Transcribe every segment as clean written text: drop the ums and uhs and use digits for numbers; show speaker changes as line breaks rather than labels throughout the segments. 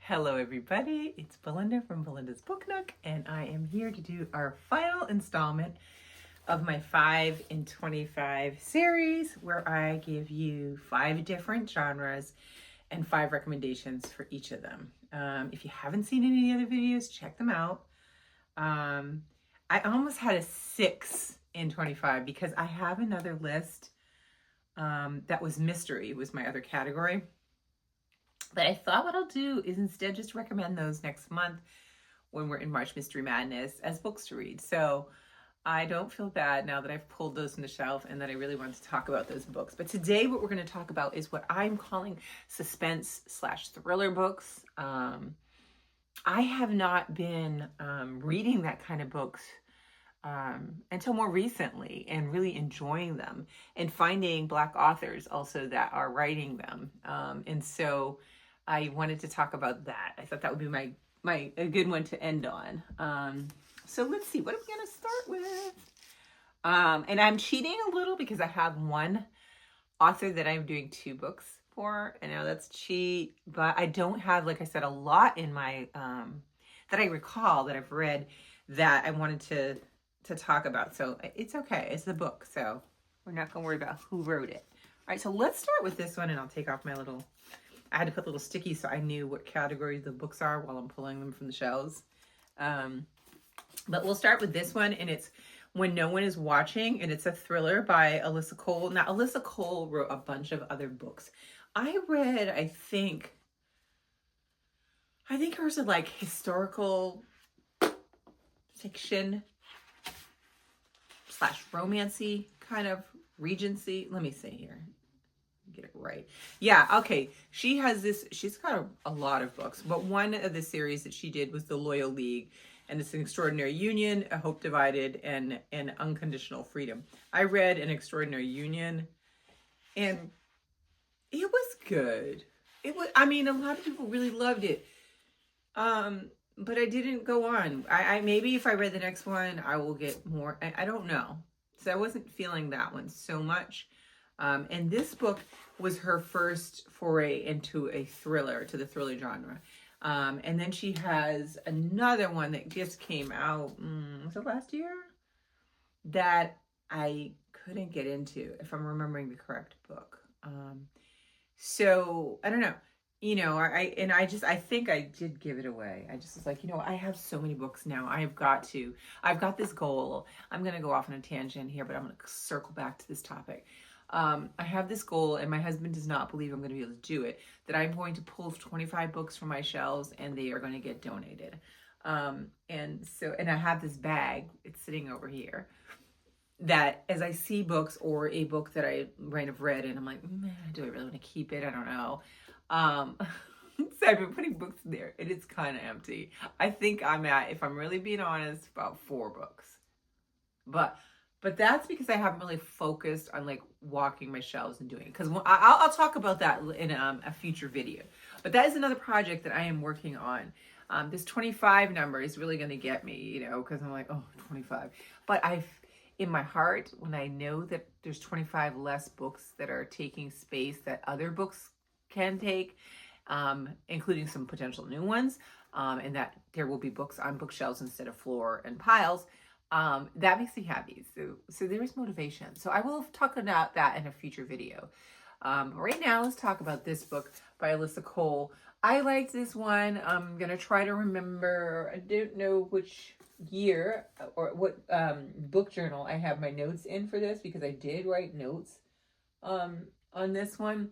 Hello everybody, it's Belinda from Belinda's Book Nook, and I am here to do our final installment of my 5 in 25 series where I give you 5 different genres and 5 recommendations for each of them. If you haven't seen any other videos, check them out. I almost had a 6 in 25 because I have another list that was mystery, was my other category. But I thought what I'll do is instead just recommend those next month when we're in March Mystery Madness as books to read. So I don't feel bad now that I've pulled those from the shelf and that I really want to talk about those books. But today what we're going to talk about is what I'm calling suspense/thriller books. I have not been reading that kind of books until more recently, and really enjoying them and finding Black authors also that are writing them. And so I wanted to talk about that. I thought that would be a good one to end on. So let's see, what are we going to start with? And I'm cheating a little because I have one author that I'm doing 2 books for. I know that's cheat, but I don't have, like I said, a lot in my, that I recall that I've read that I wanted to talk about. So it's okay. It's the book. So we're not going to worry about who wrote it. All right. So let's start with this one, and I'll take off my I had to put little stickies so I knew what category the books are while I'm pulling them from the shelves. But we'll start with this one, and it's When No One Is Watching, and it's a thriller by Alyssa Cole. Now, Alyssa Cole wrote a bunch of other books. I read, I think hers are like historical fiction / romancy kind of Regency. Let me see here. Get it right. Yeah, okay. She's got a lot of books, but one of the series that she did was The Loyal League, and it's An Extraordinary Union, A Hope Divided, and Unconditional Freedom. I read An Extraordinary Union, and it was good. A lot of people really loved it. But I didn't go on. I maybe if I read the next one, I will get more. I don't know. So I wasn't feeling that one so much. And this book was her first foray into the thriller genre. And then she has another one that just came out, was it last year? That I couldn't get into, if I'm remembering the correct book. So I don't know. I think I did give it away. I just was like, I have so many books now. I've got this goal. I'm going to go off on a tangent here, but I'm going to circle back to this topic. I have this goal, and my husband does not believe I'm going to be able to do it, that I'm going to pull 25 books from my shelves and they are going to get donated. And I have this bag, it's sitting over here, that as I see books or a book that I might have read and I'm like, do I really want to keep it? I don't know. So I've been putting books in there, and it's kind of empty. I think I'm at, if I'm really being honest, about 4 books. But that's because I haven't really focused on like walking my shelves and doing it. Because I'll talk about that in a future video. But that is another project that I am working on. This 25 number is really going to get me, because I'm like, 25. But in my heart, when I know that there's 25 less books that are taking space that other books can take, including some potential new ones, and that there will be books on bookshelves instead of floor and piles, that makes me happy. So there is motivation. So I will talk about that in a future video. Right now, let's talk about this book by Alyssa Cole. I liked this one. I'm going to try to remember, I don't know which year or what book journal I have my notes in for this, because I did write notes on this one.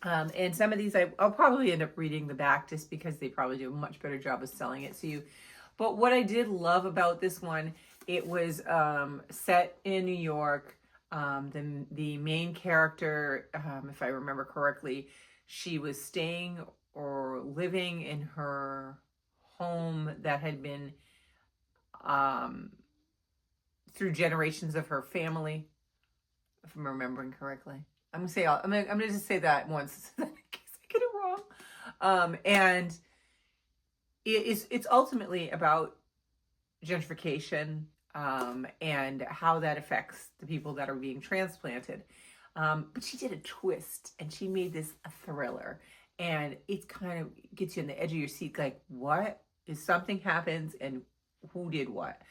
And some of these I'll probably end up reading the back just because they probably do a much better job of selling it to you. But what I did love about this one, it was set in New York. The main character, if I remember correctly, she was staying or living in her home that had been through generations of her family, if I'm remembering correctly. I'm gonna just say that once in case I get it wrong. And it's ultimately about gentrification, and how that affects the people that are being transplanted. But she did a twist, and she made this a thriller. and it kind of gets you on the edge of your seat, like, what is something happens and who did what?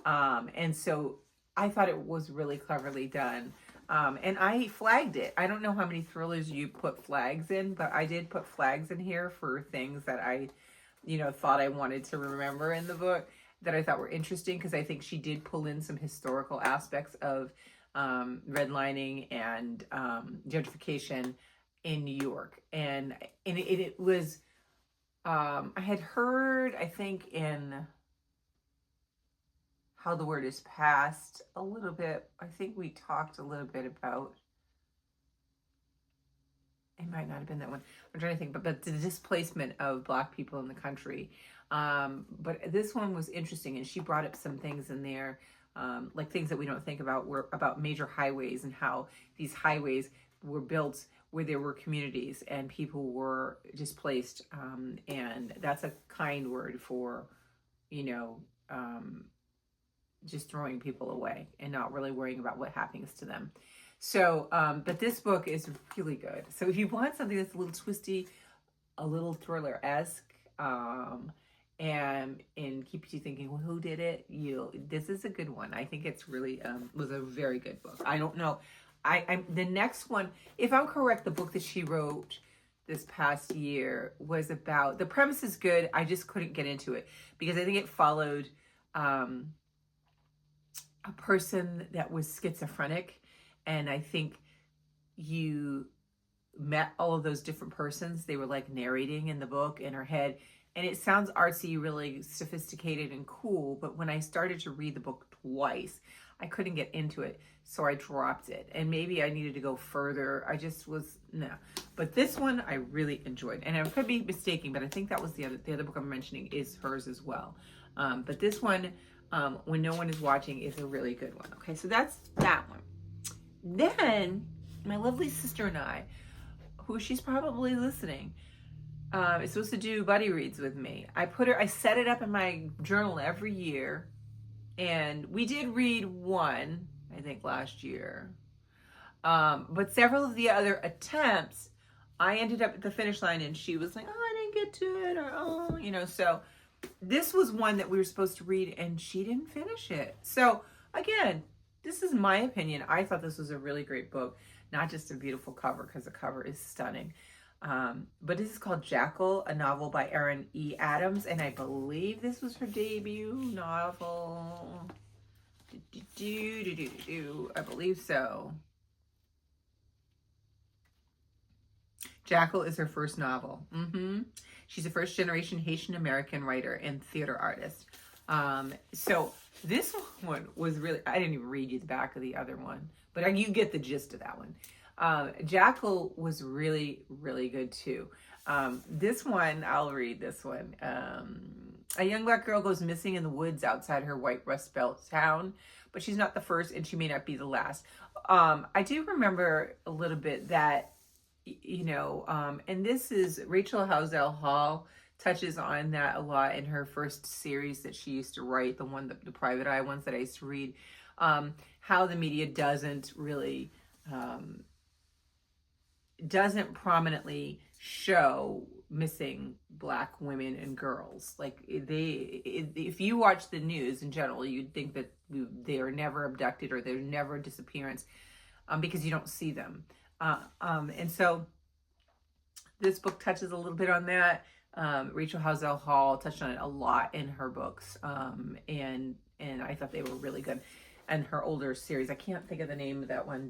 And so I thought it was really cleverly done. And I flagged it. I don't know how many thrillers you put flags in, but I did put flags in here for things that I, thought I wanted to remember in the book that I thought were interesting, because I think she did pull in some historical aspects of redlining and gentrification in New York. And it was, I had heard, I think, in How the Word is Passed a little bit. I think we talked a little bit about, it might not have been that one. I'm trying to think, but the displacement of Black people in the country. But this one was interesting, and she brought up some things in there, like things that we don't think about, were about major highways and how these highways were built where there were communities and people were displaced. And that's a kind word for, just throwing people away and not really worrying about what happens to them. So, but this book is really good. So if you want something that's a little twisty, a little thriller-esque, and keeps you thinking, well, who did it? This is a good one. I think it's really was a very good book. I don't know. I'm the next one, if I'm correct, the book that she wrote this past year was about, the premise is good. I just couldn't get into it because I think it followed a person that was schizophrenic, and I think you met all of those different persons. They were like narrating in the book in her head, and it sounds artsy, really sophisticated and cool, but when I started to read the book twice, I couldn't get into it, so I dropped it. And maybe I needed to go further. I just was, no. But this one I really enjoyed, and I could be mistaken, but I think that was the other book I'm mentioning is hers as well. But this one, When No One Is Watching, is a really good one. Okay, so that's that one. Then my lovely sister and I, who she's probably listening, is supposed to do buddy reads with me. I set it up in my journal every year, and we did read one, I think, last year. But several of the other attempts, I ended up at the finish line, and she was like, oh, I didn't get to it, or, so this was one that we were supposed to read, and she didn't finish it. So again, this is my opinion. I thought this was a really great book, not just a beautiful cover, because the cover is stunning. But this is called Jackal, a novel by Erin E. Adams, and I believe this was her debut novel. I believe so. Jackal is her first novel. She's a first-generation Haitian-American writer and theater artist. So this one was really, I didn't even read you the back of the other one, but you get the gist of that one. Jackal was really, really good too. This one, I'll read this one. A young Black girl goes missing in the woods outside her white Rust Belt town, but she's not the first and she may not be the last. I do remember a little bit that, and this is Rachel Housel Hall touches on that a lot in her first series that she used to write, the Private Eye ones that I used to read, how the media doesn't really, doesn't prominently show missing Black women and girls. Like if you watch the news in general, you'd think that they are never abducted or there's never a disappearance, because you don't see them. And so this book touches a little bit on that. Rachel Housel Hall touched on it a lot in her books. And I thought they were really good. And her older series, I can't think of the name of that one,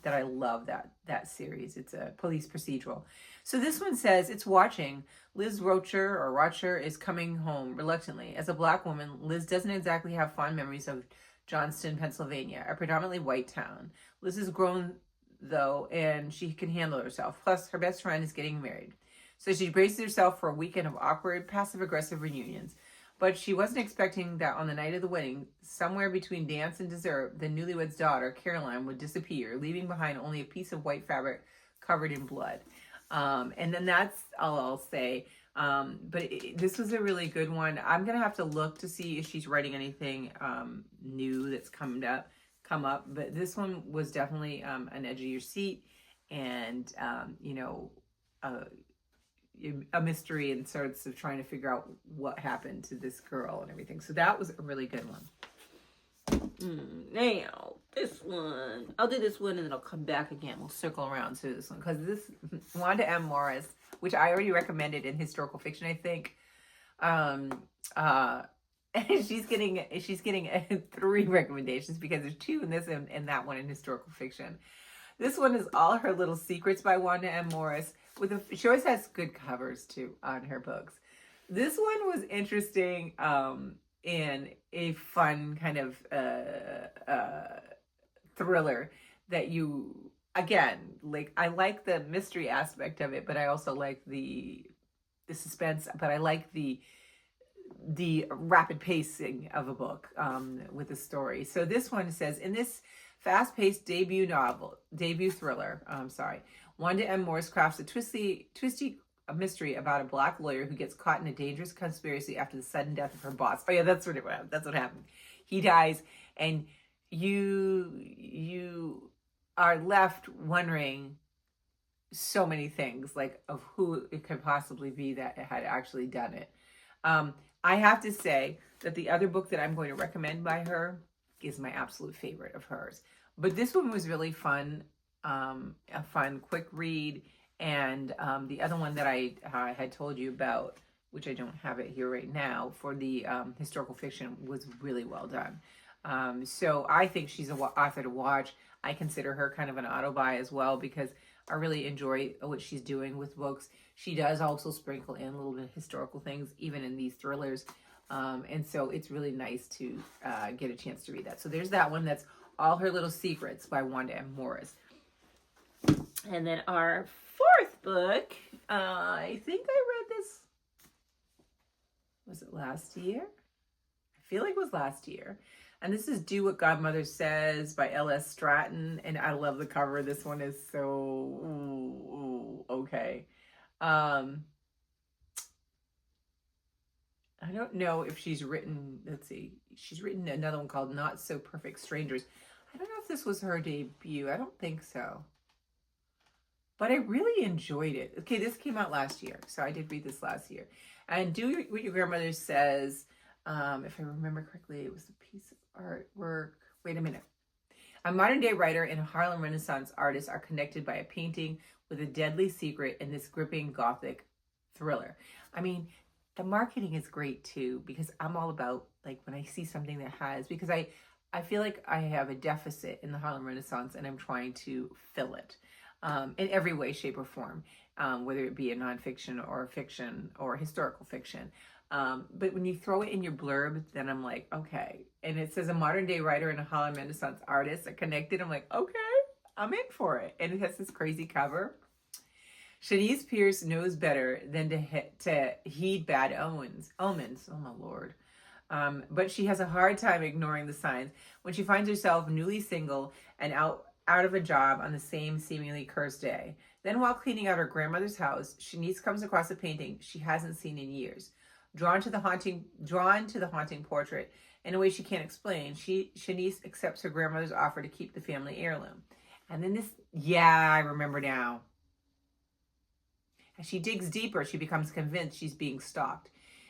that I love that series. It's a police procedural. So this one says, it's watching. Liz Rocher is coming home reluctantly. As a Black woman, Liz doesn't exactly have fond memories of Johnston, Pennsylvania, a predominantly white town. Liz is grown, though, and she can handle herself. Plus, her best friend is getting married. So she braces herself for a weekend of awkward, passive-aggressive reunions. But she wasn't expecting that on the night of the wedding, somewhere between dance and dessert, the newlywed's daughter, Caroline, would disappear, leaving behind only a piece of white fabric covered in blood. And then that's all I'll say. But this was a really good one. I'm going to have to look to see if she's writing anything new that's come up. But this one was definitely an edge of your seat. And, a mystery and sorts of trying to figure out what happened to this girl and everything. So that was a really good one. Now, this one. I'll do this one and then I'll come back again. We'll circle around to this one. Because this, Wanda M. Morris, which I already recommended in historical fiction, I think. She's getting 3 recommendations because there's 2 in this and that one in historical fiction. This one is All Her Little Secrets by Wanda M. Morris. She always has good covers too on her books. This one was interesting in a fun kind of thriller that you, again, like, I like the mystery aspect of it, but I also like the suspense, but I like the rapid pacing of a book with a story. So this one says, in this fast-paced debut thriller, Wanda M. Morris crafts a twisty mystery about a black lawyer who gets caught in a dangerous conspiracy after the sudden death of her boss. Oh yeah, that's what happened. He dies, and you are left wondering so many things, like of who it could possibly be that had actually done it. I have to say that the other book that I'm going to recommend by her is my absolute favorite of hers. But this one was really fun, a fun, quick read. And the other one that I had told you about, which I don't have it here right now, for the historical fiction, was really well done. So I think she's an author to watch. I consider her kind of an auto-buy as well because I really enjoy what she's doing with books. She does also sprinkle in a little bit of historical things, even in these thrillers. And so it's really nice to get a chance to read that. So there's that one. That's All Her Little Secrets by Wanda M. Morris. And then our 4th book, I think I read this, was it last year? I feel like it was last year. And this is Do What Godmother Says by L.S. Stratton. And I love the cover. This one is so, okay. I don't know if she's written, let's see, she's written another one called Not So Perfect Strangers. I don't know if this was her debut. I don't think so. But I really enjoyed it. Okay, this came out last year, so I did read this last year. And Do What Your Grandmother Says, if I remember correctly, it was a piece of artwork. Wait a minute. A modern-day writer and a Harlem Renaissance artist are connected by a painting with a deadly secret in this gripping Gothic thriller. I mean, the marketing is great, too, because I'm all about, like, when I see something that has, because I feel like I have a deficit in the Harlem Renaissance, and I'm trying to fill it. In every way, shape, or form, whether it be a nonfiction or a fiction or historical fiction. But when you throw it in your blurb, then I'm like, okay. And it says a modern day writer and a Harlem Renaissance artist are connected. I'm like, okay, I'm in for it. And it has this crazy cover. Shanice Pierce knows better than to heed bad omens. Oh my Lord. But she has a hard time ignoring the signs when she finds herself newly single and out of a job on the same seemingly cursed day. Then while cleaning out her grandmother's house, Shanice comes across a painting she hasn't seen in years. Drawn to the haunting portrait in a way she can't explain, Shanice accepts her grandmother's offer to keep the family heirloom. And then I remember now. As she digs deeper, she becomes convinced she's being stalked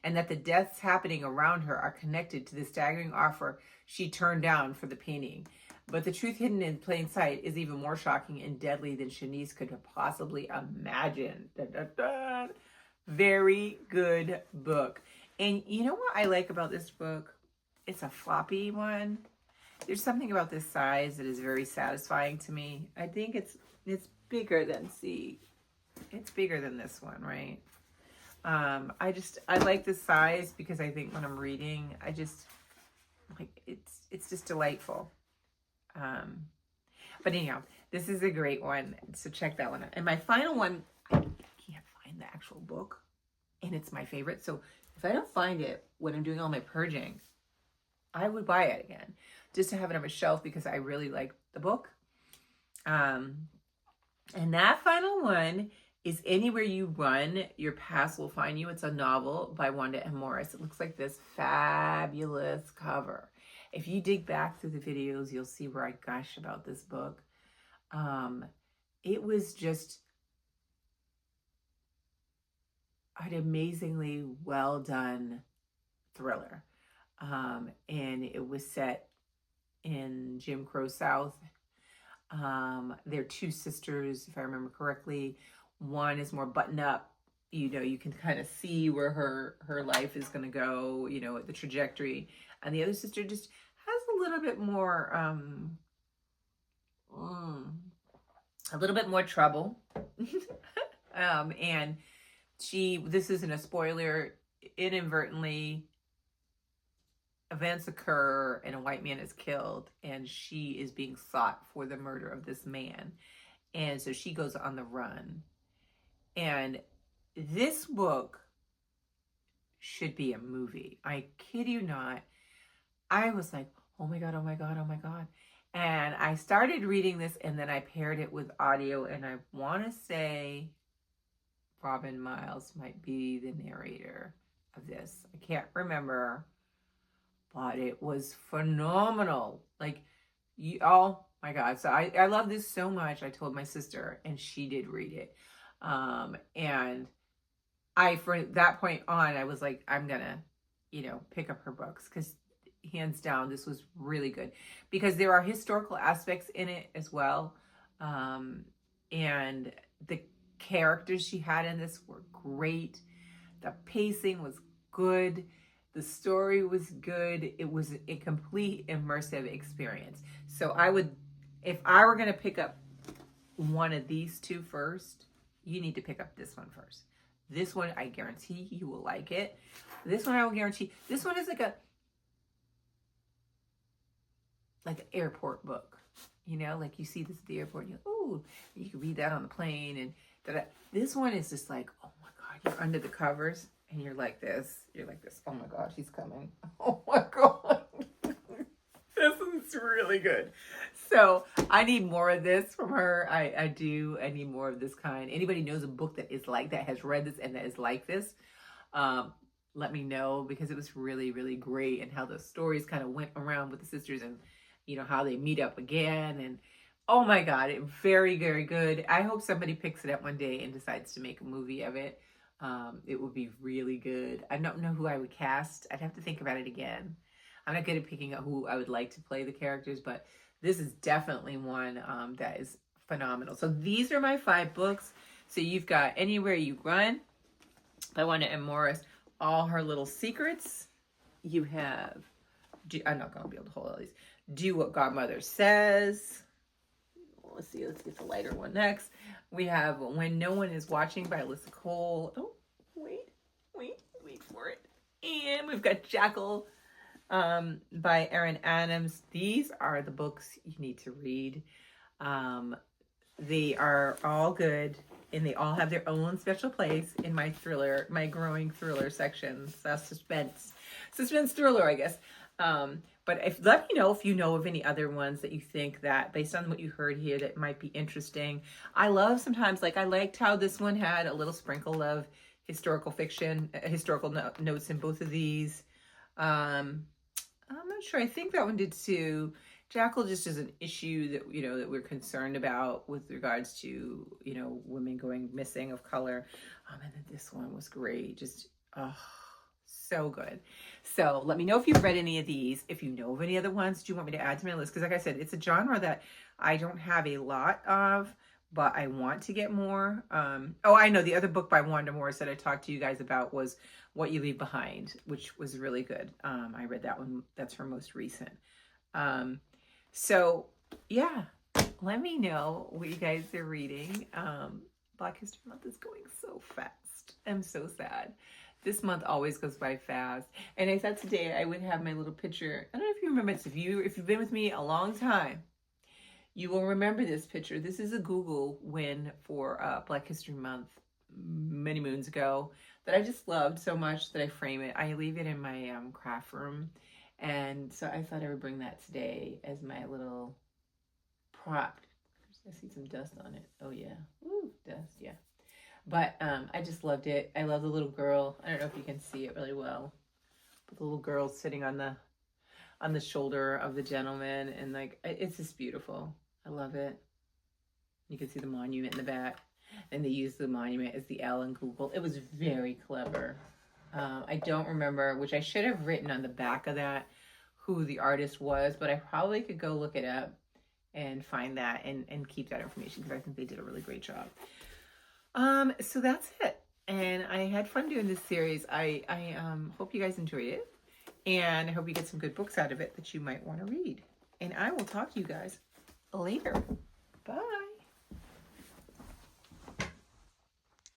and that the deaths happening around her are connected to the staggering offer she turned down for the painting. But the truth hidden in plain sight is even more shocking and deadly than Shanice could have possibly imagined. Very good book. And you know what I like about this book? It's a floppy one. There's something about this size that is very satisfying to me. I think it's bigger than, it's bigger than this one, right? I like this size because I think when I'm reading, I just like it's just delightful. But anyhow, this is a great one. So check that one out. And my final one, I can't find the actual book, and it's my favorite. So if I don't find it when I'm doing all my purging, I would buy it again just to have it on my shelf because I really like the book. And that final one is Anywhere You Run, Your Past Will Find You. It's a novel by Wanda M. Morris. It looks like this fabulous cover. If you dig back through the videos, you'll see where I gush about this book. It was just an amazingly well done thriller. And it was set in Jim Crow South. They're two sisters, if I remember correctly. One is more buttoned up. You know, you can kind of see where her life is going to go, you know, the trajectory. And the other sister just has a little bit more trouble. And this isn't a spoiler, inadvertently events occur and a white man is killed, and she is being sought for the murder of this man. And so she goes on the run. And this book should be a movie. I kid you not. I was like, oh my God, oh my God, oh my God. And I started reading this, and then I paired it with audio, and I want to say Robin Miles might be the narrator of this. I can't remember, but it was phenomenal. Like, oh my God. So I love this so much. I told my sister, and she did read it. And from that point on, I was like, I'm gonna, pick up her books, because hands down, this was really good, because there are historical aspects in it as well. And the characters she had in this were great. The pacing was good. The story was good. It was a complete immersive experience. So if I were going to pick up one of these two first, you need to pick up this one first. This one, I guarantee you will like it. This one, I will guarantee. This one is like an airport book. Like you see this at the airport, and you can read that on the plane, and da-da. This one is just like, oh my God, you're under the covers, and you're like this. Oh my God, she's coming. Oh my God. This is really good. So I need more of this from her. I do. I need more of this kind. Anybody knows a book that is like that, has read this, and that is like this, let me know, because it was really, really great, and how the stories kind of went around with the sisters, and how they meet up again. And oh my God, very, very good. I hope somebody picks it up one day and decides to make a movie of it. It would be really good. I don't know who I would cast. I'd have to think about it again. I'm not good at picking out who I would like to play the characters, but this is definitely one that is phenomenal. So these are my 5 books. So you've got Anywhere You Run by Wanda M. Morris, All Her Little Secrets. You have, I'm not going to be able to hold all these. Do What Godmother Says. Let's get the lighter one next. We have When No One Is Watching by Alyssa Cole. Oh, wait for it. And we've got Jackal by Erin Adams. These are the books you need to read. They are all good, and they all have their own special place in my growing thriller section. So suspense thriller, I guess. But let me know if you know of any other ones that you think that, based on what you heard here, that might be interesting. I love sometimes, I liked how this one had a little sprinkle of historical fiction, historical notes in both of these. I'm not sure. I think that one did too. Jackal just is an issue that, that we're concerned about with regards to, women going missing of color. And then this one was great. Just, so good. So let me know if you've read any of these. If you know of any other ones, do you want me to add to my list? Because like I said, it's a genre that I don't have a lot of, but I want to get more. I know the other book by Wanda Morris that I talked to you guys about was What You Leave Behind, which was really good. I read that one. That's her most recent. So yeah, let me know what you guys are reading. Black History Month is going so fast. I'm so sad. This month always goes by fast. And I thought today I would have my little picture. I don't know if you remember this. If you've been with me a long time, you will remember this picture. This is a Google win for Black History Month many moons ago that I just loved so much that I frame it. I leave it in my craft room. And so I thought I would bring that today as my little prop. I see some dust on it. Oh yeah. Ooh, dust, yeah. But I just loved it. I love the little girl. I don't know if you can see it really well. But the little girl sitting on the shoulder of the gentleman, and it's just beautiful. I love it. You can see the monument in the back. And they used the monument as the L in Google. It was very clever. I don't remember, which I should have written on the back of that, who the artist was, but I probably could go look it up and find that and keep that information because I think they did a really great job. So that's it. And I had fun doing this series. I hope you guys enjoyed it. And I hope you get some good books out of it that you might want to read. And I will talk to you guys later. Bye.